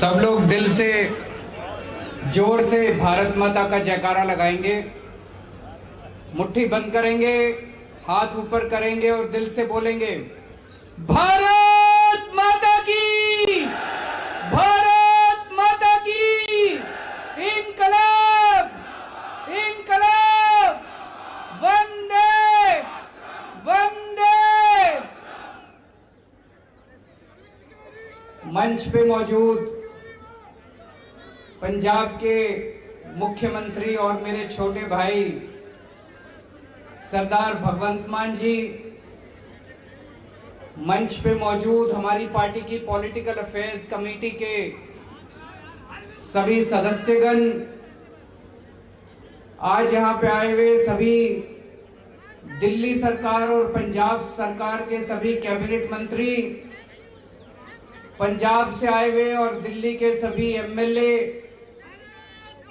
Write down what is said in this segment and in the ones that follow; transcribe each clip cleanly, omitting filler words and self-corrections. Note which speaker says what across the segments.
Speaker 1: सब लोग दिल से जोर से भारत माता का जयकारा लगाएंगे। मुट्ठी बंद करेंगे, हाथ ऊपर करेंगे और दिल से बोलेंगे, भारत माता की, भारत माता की, इनकलाब, इनकलाब, वंदे वंदे। मंच पे मौजूद पंजाब के मुख्यमंत्री और मेरे छोटे भाई सरदार भगवंत मान जी, मंच पे मौजूद हमारी पार्टी की पॉलिटिकल अफेयर्स कमेटी के सभी सदस्यगण, आज यहाँ पे आए हुए सभी दिल्ली सरकार और पंजाब सरकार के सभी कैबिनेट मंत्री, पंजाब से आए हुए और दिल्ली के सभी एमएलए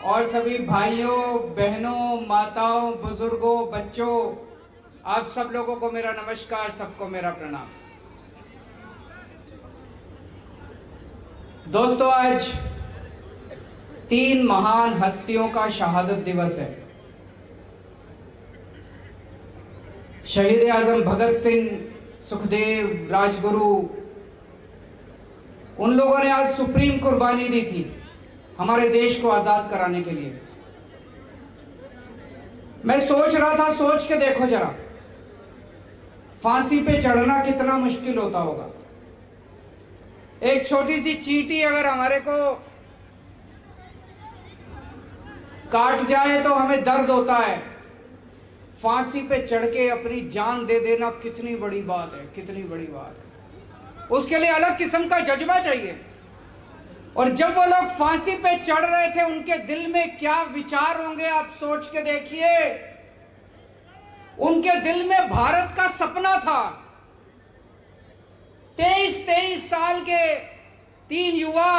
Speaker 1: और सभी भाइयों बहनों माताओं बुजुर्गों बच्चों, आप सब लोगों को मेरा नमस्कार, सबको मेरा प्रणाम। दोस्तों, आज 3 महान हस्तियों का शहादत दिवस है। शहीद आजम भगत सिंह, सुखदेव, राजगुरु, उन लोगों ने आज सुप्रीम कुर्बानी दी थी हमारे देश को आजाद कराने के लिए। मैं सोच रहा था, सोच के देखो जरा, फांसी पे चढ़ना कितना मुश्किल होता होगा। एक छोटी सी चींटी अगर हमारे को काट जाए तो हमें दर्द होता है, फांसी पे चढ़ के अपनी जान दे देना कितनी बड़ी बात है, कितनी बड़ी बात है। उसके लिए अलग किस्म का जज्बा चाहिए। और जब वो लोग फांसी पे चढ़ रहे थे, उनके दिल में क्या विचार होंगे आप सोच के देखिए। उनके दिल में भारत का सपना था। 23 साल के 3 युवा,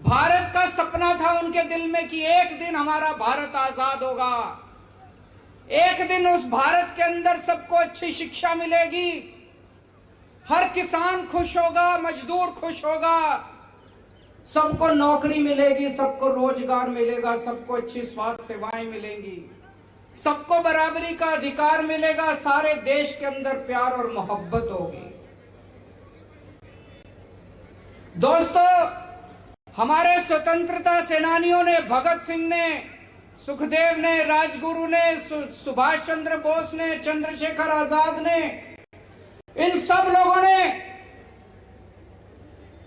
Speaker 1: भारत का सपना था उनके दिल में कि एक दिन हमारा भारत आजाद होगा, एक दिन उस भारत के अंदर सबको अच्छी शिक्षा मिलेगी, हर किसान खुश होगा, मजदूर खुश होगा, सबको नौकरी मिलेगी, सबको रोजगार मिलेगा, सबको अच्छी स्वास्थ्य सेवाएं मिलेंगी, सबको बराबरी का अधिकार मिलेगा, सारे देश के अंदर प्यार और मोहब्बत होगी। दोस्तों, हमारे स्वतंत्रता सेनानियों ने, भगत सिंह ने, सुखदेव ने, राजगुरु ने, सुभाष चंद्र बोस ने, चंद्रशेखर आजाद ने, इन सब लोगों ने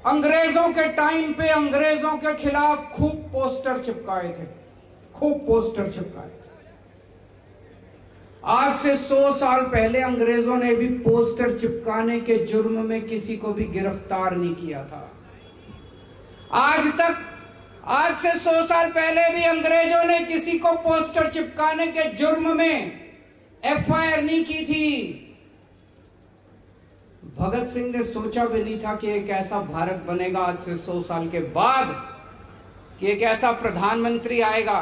Speaker 1: अंग्रेजों के टाइम पे अंग्रेजों के खिलाफ खूब पोस्टर चिपकाए थे, खूब पोस्टर चिपकाए थे। आज से 100 साल पहले अंग्रेजों ने भी पोस्टर चिपकाने के जुर्म में किसी को भी गिरफ्तार नहीं किया था। आज से 100 साल पहले भी अंग्रेजों ने किसी को पोस्टर चिपकाने के जुर्म में एफआईआर नहीं की थी। भगत सिंह ने सोचा भी नहीं था कि एक ऐसा भारत बनेगा आज से 100 साल के बाद, कि एक ऐसा प्रधानमंत्री आएगा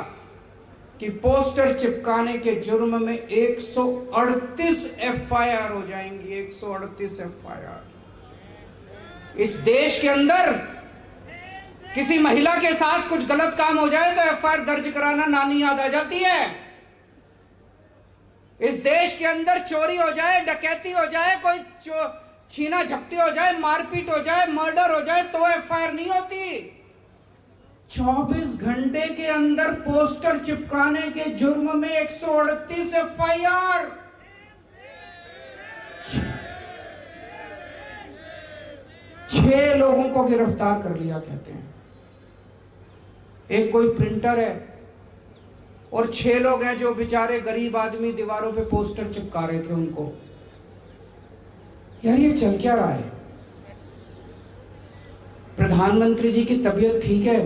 Speaker 1: कि पोस्टर चिपकाने के जुर्म में 138 एफआईआर हो जाएंगी। 138 एफआईआर। इस देश के अंदर किसी महिला के साथ कुछ गलत काम हो जाए तो एफआईआर दर्ज कराना नानी याद आ जाती है। इस देश के अंदर चोरी हो जाए, डकैती हो जाए, कोई छीना झपटी हो जाए, मारपीट हो जाए, मर्डर हो जाए तो एफआईआर नहीं होती। 24 घंटे के अंदर पोस्टर चिपकाने के जुर्म में 138 एफआईआर। 6 लोगों को गिरफ्तार कर लिया कहते हैं। एक कोई प्रिंटर है और 6 लोग हैं जो बेचारे गरीब आदमी दीवारों पे पोस्टर चिपका रहे थे उनको। यार, ये चल क्या रहा है? प्रधानमंत्री जी की तबीयत ठीक है?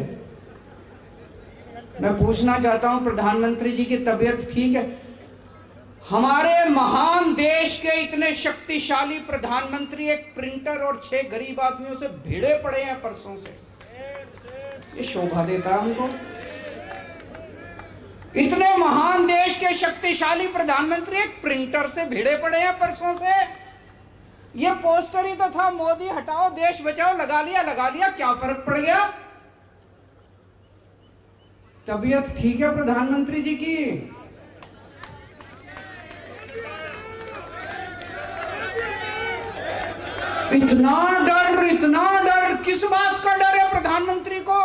Speaker 1: मैं पूछना चाहता हूं, प्रधानमंत्री जी की तबीयत ठीक है? हमारे महान देश के इतने शक्तिशाली प्रधानमंत्री एक प्रिंटर और 6 गरीब आदमियों से भिड़े पड़े हैं परसों से। ये शोभा देता है हमको? इतने महान देश के शक्तिशाली प्रधानमंत्री एक प्रिंटर से भिड़े पड़े हैं परसों से। ये पोस्टर ही तो था, मोदी हटाओ देश बचाओ, लगा लिया, क्या फर्क पड़ गया? तबीयत ठीक है प्रधानमंत्री जी की? इतना डर किस बात का डर है प्रधानमंत्री को?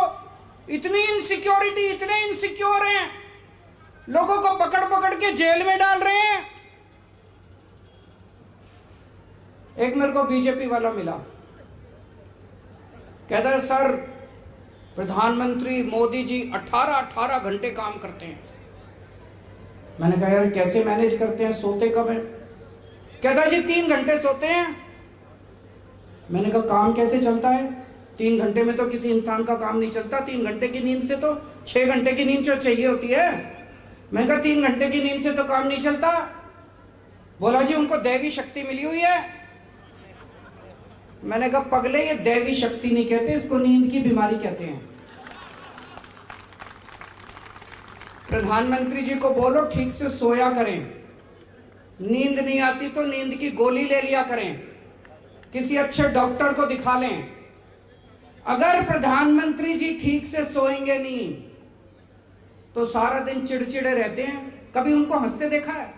Speaker 1: इतनी इनसिक्योरिटी, इतने इनसिक्योर हैं, लोगों को पकड़ पकड़ के जेल में डाल रहे हैं। एक मेरे को बीजेपी वाला मिला, कहता है सर प्रधानमंत्री मोदी जी 18 घंटे काम करते हैं। मैंने कहा यार कैसे मैनेज करते हैं, सोते कब हैं? कहता जी 3 घंटे सोते हैं। मैंने कहा काम कैसे चलता है? 3 घंटे में तो किसी इंसान का काम नहीं चलता, 3 घंटे की नींद से तो 6 घंटे की नींद जो चाहिए होती है। मैंने कहा 3 घंटे की नींद से तो काम नहीं चलता। बोला जी उनको दैवी शक्ति मिली हुई है। मैंने कहा पगले ये दैवी शक्ति नहीं कहते, इसको नींद की बीमारी कहते हैं। प्रधानमंत्री जी को बोलो ठीक से सोया करें, नींद नहीं आती तो नींद की गोली ले लिया करें, किसी अच्छे डॉक्टर को दिखा लें। अगर प्रधानमंत्री जी ठीक से सोएंगे नहीं तो सारा दिन चिड़चिड़े रहते हैं। कभी उनको हंसते देखा है?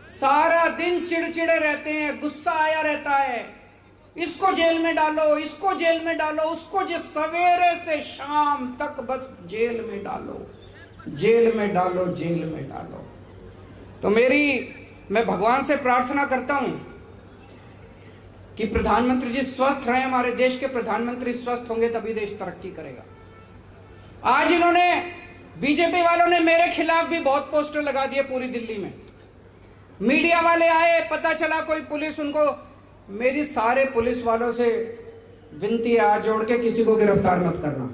Speaker 1: सारा दिन चिड़चिड़े रहते हैं, गुस्सा आया रहता है, इसको जेल में डालो, इसको जेल में डालो, उसको सवेरे से शाम तक बस जेल में डालो, जेल में डालो, जेल में डालो। तो मैं भगवान से प्रार्थना करता हूं कि प्रधानमंत्री जी स्वस्थ रहें। हमारे देश के प्रधानमंत्री स्वस्थ होंगे तभी देश तरक्की करेगा। आज इन्होंने, बीजेपी वालों ने मेरे खिलाफ भी बहुत पोस्टर लगा दिए पूरी दिल्ली में। मीडिया वाले आए, पता चला कोई पुलिस उनको, मेरी सारे पुलिस वालों से विनती है हाथ जोड़ के किसी को गिरफ्तार मत करना।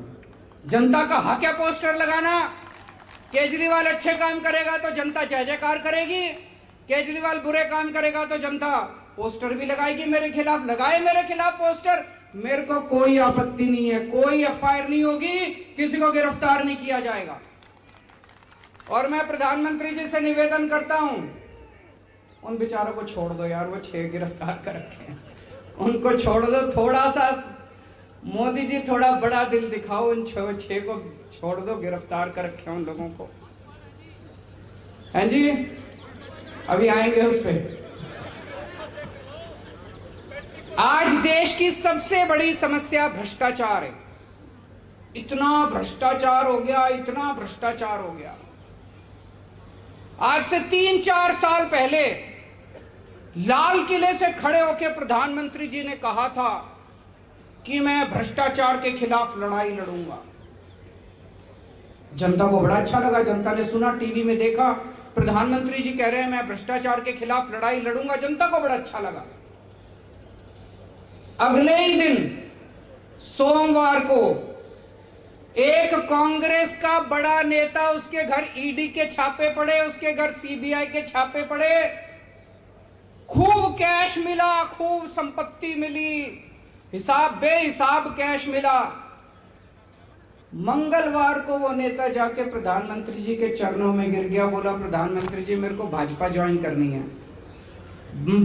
Speaker 1: जनता का हक है पोस्टर लगाना। केजरीवाल अच्छे काम करेगा तो जनता जय जयकार करेगी, केजरीवाल बुरे काम करेगा तो जनता पोस्टर भी लगाएगी मेरे खिलाफ। लगाए मेरे खिलाफ पोस्टर, मेरे को कोई आपत्ति नहीं है, कोई एफआईआर नहीं होगी, किसी को गिरफ्तार नहीं किया जाएगा। और मैं प्रधानमंत्री जी से निवेदन करता हूं, उन बेचारों को छोड़ दो यार, वो 6 गिरफ्तार कर रखे हैं, उनको छोड़ दो। थोड़ा सा मोदी जी थोड़ा बड़ा दिल दिखाओ, उन 6 को छोड़ दो, गिरफ्तार कर रखे उन लोगों को। हैं जी, अभी आएंगे उस पे। आज देश की सबसे बड़ी समस्या भ्रष्टाचार है। इतना भ्रष्टाचार हो गया, इतना भ्रष्टाचार हो गया। आज से 3-4 साल पहले लाल किले से खड़े होकर प्रधानमंत्री जी ने कहा था कि मैं भ्रष्टाचार के खिलाफ लड़ाई लड़ूंगा। जनता को बड़ा अच्छा लगा, जनता ने सुना, टीवी में देखा, प्रधानमंत्री जी कह रहे हैं मैं भ्रष्टाचार के खिलाफ लड़ाई लड़ूंगा। जनता को बड़ा अच्छा लगा। अगले ही दिन सोमवार को एक कांग्रेस का बड़ा नेता, उसके घर ईडी के छापे पड़े, उसके घर सीबीआई के छापे पड़े, खूब कैश मिला, खूब संपत्ति मिली, हिसाब बेहिसाब कैश मिला। मंगलवार को वो नेता जाके प्रधानमंत्री जी के चरणों में गिर गया, बोला प्रधानमंत्री जी मेरे को भाजपा ज्वाइन करनी है।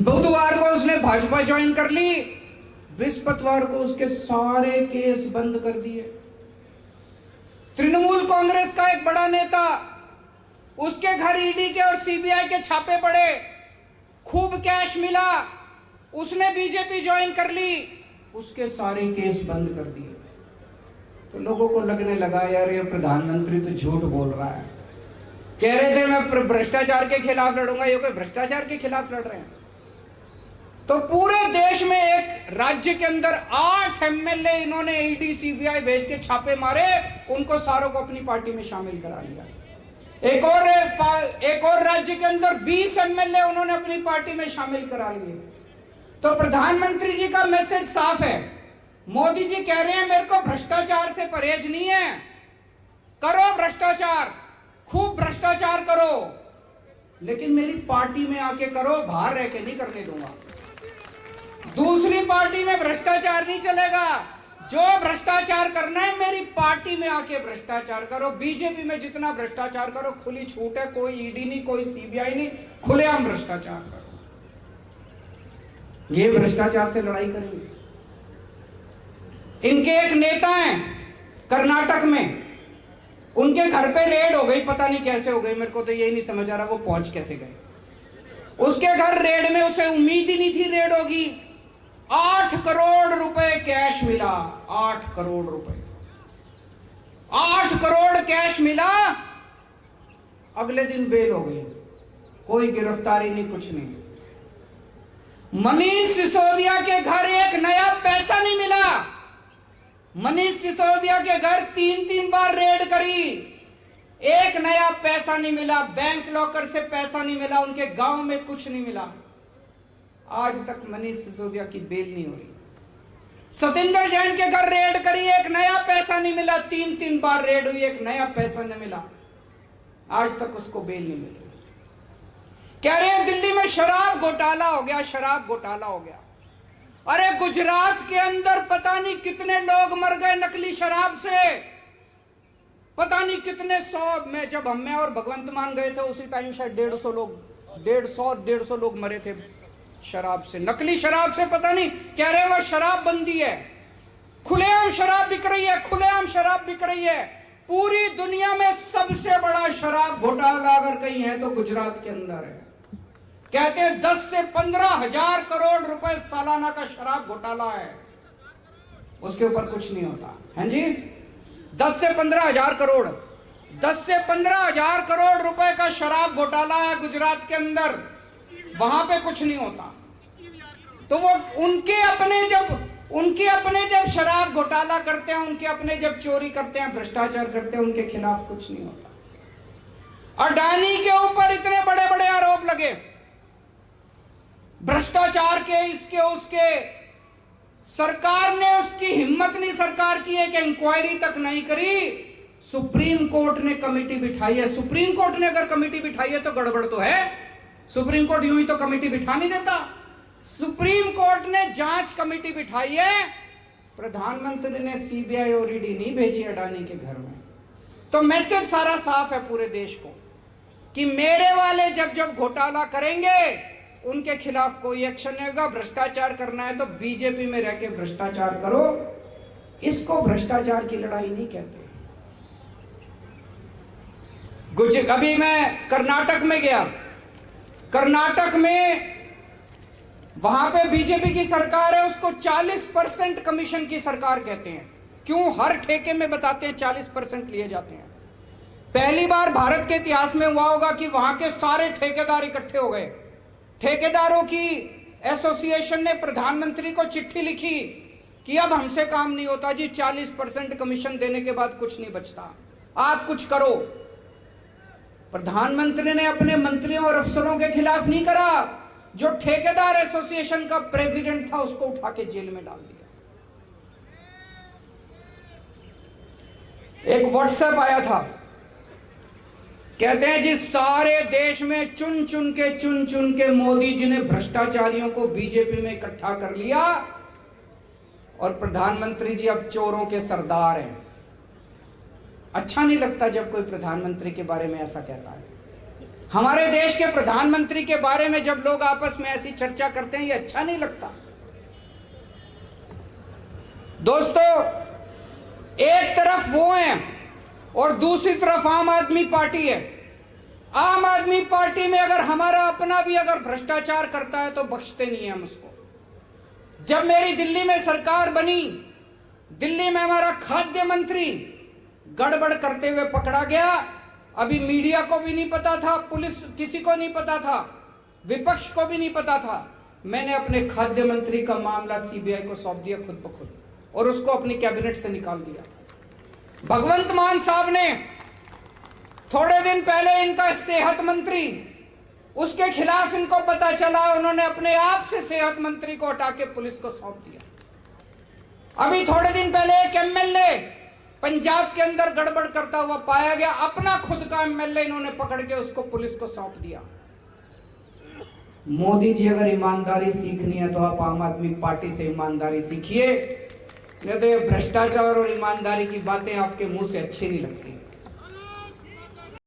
Speaker 1: बुधवार को उसने भाजपा ज्वाइन कर ली, बृहस्पतिवार को उसके सारे केस बंद कर दिए। तृणमूल कांग्रेस का एक बड़ा नेता, उसके घर ईडी के और सीबीआई के छापे पड़े, खूब कैश मिला, उसने बीजेपी ज्वाइन कर ली, उसके सारे केस बंद कर दिए। तो लोगों को लगने लगा यार ये प्रधानमंत्री तो झूठ बोल रहा है। कह रहे थे मैं भ्रष्टाचार के खिलाफ लड़ूंगा, ये कोई भ्रष्टाचार के खिलाफ लड़ रहे हैं। तो पूरे देश में एक राज्य के अंदर 8 एमएलए इन्होंने ईडी सीबीआई भेज के छापे मारे, उनको सारों को अपनी पार्टी में शामिल करा लिया। एक और राज्य के अंदर 20 एमएलए उन्होंने अपनी पार्टी में शामिल करा लिए। तो प्रधानमंत्री जी का मैसेज साफ है। मोदी जी कह रहे हैं मेरे को भ्रष्टाचार से परहेज नहीं है, करो भ्रष्टाचार, खूब भ्रष्टाचार करो, लेकिन मेरी पार्टी में आके करो, बाहर रह के नहीं करने दूंगा। दूसरी पार्टी में भ्रष्टाचार नहीं चलेगा, जो भ्रष्टाचार करना है मेरी पार्टी में आके भ्रष्टाचार करो। बीजेपी में जितना भ्रष्टाचार करो खुली छूट है, कोई ईडी नहीं, कोई सीबीआई नहीं, खुलेआम भ्रष्टाचार करो। ये भ्रष्टाचार से लड़ाई करेंगे। इनके एक नेता हैं कर्नाटक में, उनके घर पे रेड हो गई, पता नहीं कैसे हो गई, मेरे को तो यही नहीं समझ आ रहा वो पहुंच कैसे गए। उसके घर रेड में उसे उम्मीद ही नहीं थी रेड होगी। 8 करोड़ रुपए कैश मिला, 8 करोड़ रुपए, 8 करोड़ कैश मिला। अगले दिन बेल हो गई, कोई गिरफ्तारी नहीं, कुछ नहीं। मनीष सिसोदिया के घर एक नया पैसा नहीं मिला। मनीष सिसोदिया के घर 3-3 बार रेड करी, एक नया पैसा नहीं मिला। बैंक लॉकर से पैसा नहीं मिला, उनके गांव में कुछ नहीं मिला। आज तक मनीष सिसोदिया की बेल नहीं हो रही। सतेंद्र जैन के घर रेड करी, एक नया पैसा नहीं मिला। 3-3 बार रेड हुई, एक नया पैसा नहीं मिला। आज तक उसको बेल नहीं मिली। कह रहे हैं दिल्ली में शराब घोटाला हो गया, शराब घोटाला हो गया। अरे गुजरात के अंदर पता नहीं कितने लोग मर गए नकली शराब से, पता नहीं कितने 100 में। जब मैं और भगवंत मान गए थे उसी टाइम शायद 150 लोग, 150 लोग मरे थे शराब से, नकली शराब से। पता नहीं, कह रहे हैं वह शराब बंदी है, खुलेआम शराब बिक रही है, खुलेआम शराब बिक रही है। पूरी दुनिया में सबसे बड़ा शराब घोटाला अगर कहीं है तो गुजरात के अंदर है। कहते हैं 10 से 15 हजार करोड़ रुपए सालाना का शराब घोटाला है, उसके ऊपर कुछ नहीं होता है जी। 10 से 15 हजार करोड़, 10 से 15 हजार करोड़ रुपए का शराब घोटाला है गुजरात के अंदर, वहां पे कुछ नहीं होता। तो वो उनके अपने जब शराब घोटाला करते हैं, उनके अपने जब चोरी करते हैं, भ्रष्टाचार करते हैं, उनके खिलाफ कुछ नहीं होता। अडानी के ऊपर इतने बड़े बड़े आरोप लगे भ्रष्टाचार के, इसके उसके, सरकार ने उसकी हिम्मत नहीं सरकार की है कि इंक्वायरी तक नहीं करी। सुप्रीम कोर्ट ने कमेटी बिठाई है। सुप्रीम कोर्ट ने अगर कमेटी बिठाई है तो गड़बड़ तो है। सुप्रीम कोर्ट यूं ही तो कमेटी बिठा नहीं देता। सुप्रीम कोर्ट ने जांच कमेटी बिठाई है। प्रधानमंत्री ने सीबीआई और ईडी नहीं भेजी अडानी के घर में। तो मैसेज सारा साफ है पूरे देश को कि मेरे वाले जब जब घोटाला करेंगे उनके खिलाफ कोई एक्शन नहीं होगा। भ्रष्टाचार करना है तो बीजेपी में रह के भ्रष्टाचार करो, इसको भ्रष्टाचार की लड़ाई नहीं कहते। अभी मैं कर्नाटक में गया, कर्नाटक में वहां पे बीजेपी की सरकार है, उसको 40% कमीशन की सरकार कहते हैं। क्यों? हर ठेके में बताते हैं 40% लिए जाते हैं। पहली बार भारत के इतिहास में हुआ होगा कि वहां के सारे ठेकेदार इकट्ठे हो गए। ठेकेदारों की एसोसिएशन ने प्रधानमंत्री को चिट्ठी लिखी कि अब हमसे काम नहीं होता जी, 40% कमीशन देने के बाद कुछ नहीं बचता, आप कुछ करो। प्रधानमंत्री ने अपने मंत्रियों और अफसरों के खिलाफ नहीं करा, जो ठेकेदार एसोसिएशन का प्रेसिडेंट था उसको उठा के जेल में डाल दिया। एक व्हाट्सएप आया था, कहते हैं जी सारे देश में चुन चुन के मोदी जी ने भ्रष्टाचारियों को बीजेपी में इकट्ठा कर लिया और प्रधानमंत्री जी अब चोरों के सरदार हैं। अच्छा नहीं लगता जब कोई प्रधानमंत्री के बारे में ऐसा कहता है। हमारे देश के प्रधानमंत्री के बारे में जब लोग आपस में ऐसी चर्चा करते हैं, ये अच्छा नहीं लगता। दोस्तों, एक तरफ वो हैं और दूसरी तरफ आम आदमी पार्टी है। आम आदमी पार्टी में अगर हमारा अपना भी अगर भ्रष्टाचार करता है तो बख्शते नहीं है हम उसको। जब मेरी दिल्ली में सरकार बनी, दिल्ली में हमारा खाद्य मंत्री गड़बड़ करते हुए पकड़ा गया। अभी मीडिया को भी नहीं पता था, पुलिस किसी को नहीं पता था, विपक्ष को भी नहीं पता था। मैंने अपने खाद्य मंत्री का मामला सीबीआई को सौंप दिया खुद ब खुद और उसको अपनी कैबिनेट से निकाल दिया। भगवंत मान साहब ने थोड़े दिन पहले इनका सेहत मंत्री, उसके खिलाफ इनको पता चला, उन्होंने अपने आप से सेहत मंत्री को हटा के पुलिस को सौंप दिया। अभी थोड़े दिन पहले एक एमएलए पंजाब के अंदर गड़बड़ करता हुआ पाया गया, अपना खुद का एमएलए इन्होंने पकड़ के उसको पुलिस को सौंप दिया। मोदी जी अगर ईमानदारी सीखनी है तो आप आम आदमी पार्टी से ईमानदारी सीखिए, नहीं तो ये भ्रष्टाचार और ईमानदारी की बातें आपके मुंह से अच्छी नहीं लगती।